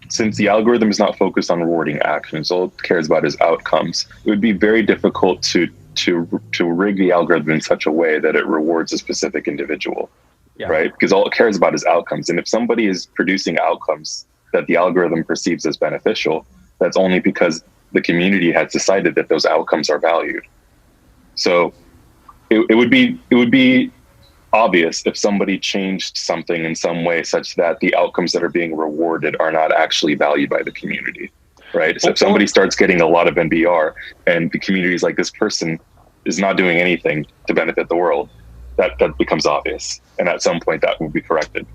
since the algorithm is not focused on rewarding actions, all it cares about is outcomes, it would be very difficult to rig the algorithm in such a way that it rewards a specific individual, Yeah. right? Because all it cares about is outcomes. And if somebody is producing outcomes that the algorithm perceives as beneficial, that's only because the community has decided that those outcomes are valued. So it would be obvious if somebody changed something in some way such that the outcomes that are being rewarded are not actually valued by the community, right? So if somebody starts getting a lot of NBR and the community is like, this person is not doing anything to benefit the world, that becomes obvious. And at some point that will be corrected.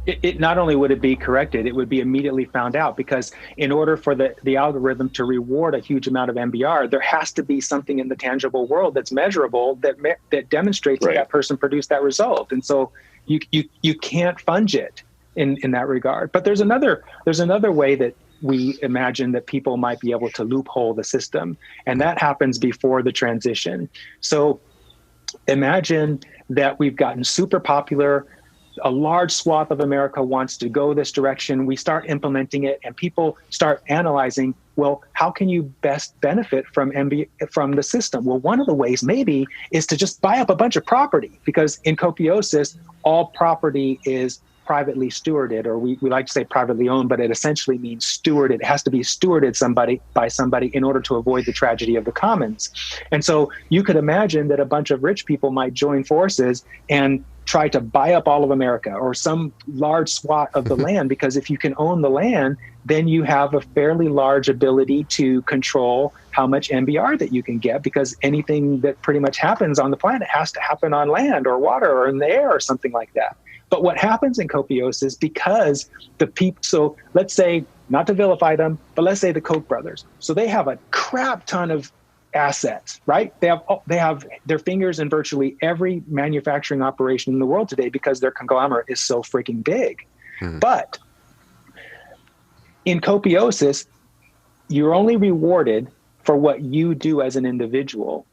It not only would it be corrected, it would be immediately found out, because in order for the algorithm to reward a huge amount of MBR, there has to be something in the tangible world that's measurable that demonstrates that person produced that result. And so you can't fudge it in that regard. But there's another way that we imagine that people might be able to loophole the system, and that happens before the transition. So imagine that we've gotten super popular. A large swath of America wants to go this direction. We start implementing it, and people start analyzing, well, how can you best benefit from the system? Well, one of the ways maybe is to just buy up a bunch of property, because in Copiosis, all property is privately stewarded, or we like to say privately owned, but it essentially means stewarded. It has to be stewarded by somebody in order to avoid the tragedy of the commons. And so you could imagine that a bunch of rich people might join forces and try to buy up all of America or some large swath of the land, because if you can own the land, then you have a fairly large ability to control how much MBR that you can get, because anything that pretty much happens on the planet has to happen on land or water or in the air or something like that. But what happens in Copiosis, because the people, so let's say, not to vilify them, but let's say the Koch brothers. So they have a crap ton of assets, right? They have their fingers in virtually every manufacturing operation in the world today, because their conglomerate is so freaking big. But in Copiosis, you're only rewarded for what you do as an individual,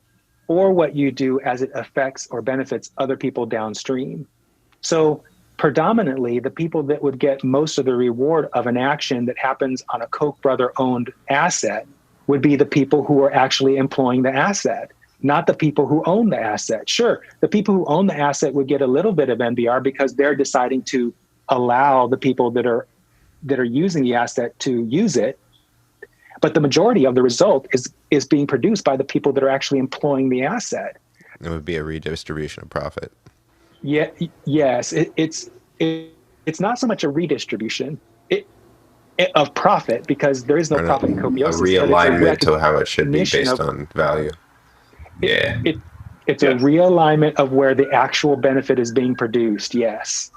or what you do as it affects or benefits other people downstream. So predominantly, the people that would get most of the reward of an action that happens on a Koch brother owned asset would be the people who are actually employing the asset, not the people who own the asset. Sure, the people who own the asset would get a little bit of NBR because they're deciding to allow the people that are using the asset to use it. But the majority of the result is being produced by the people that are actually employing the asset. It would be a redistribution of profit. Yeah. Yes. It's not so much a redistribution of profit, because there is no profit in Copiosis. A realignment to how it should be based on value. It's a realignment of where the actual benefit is being produced. Yes.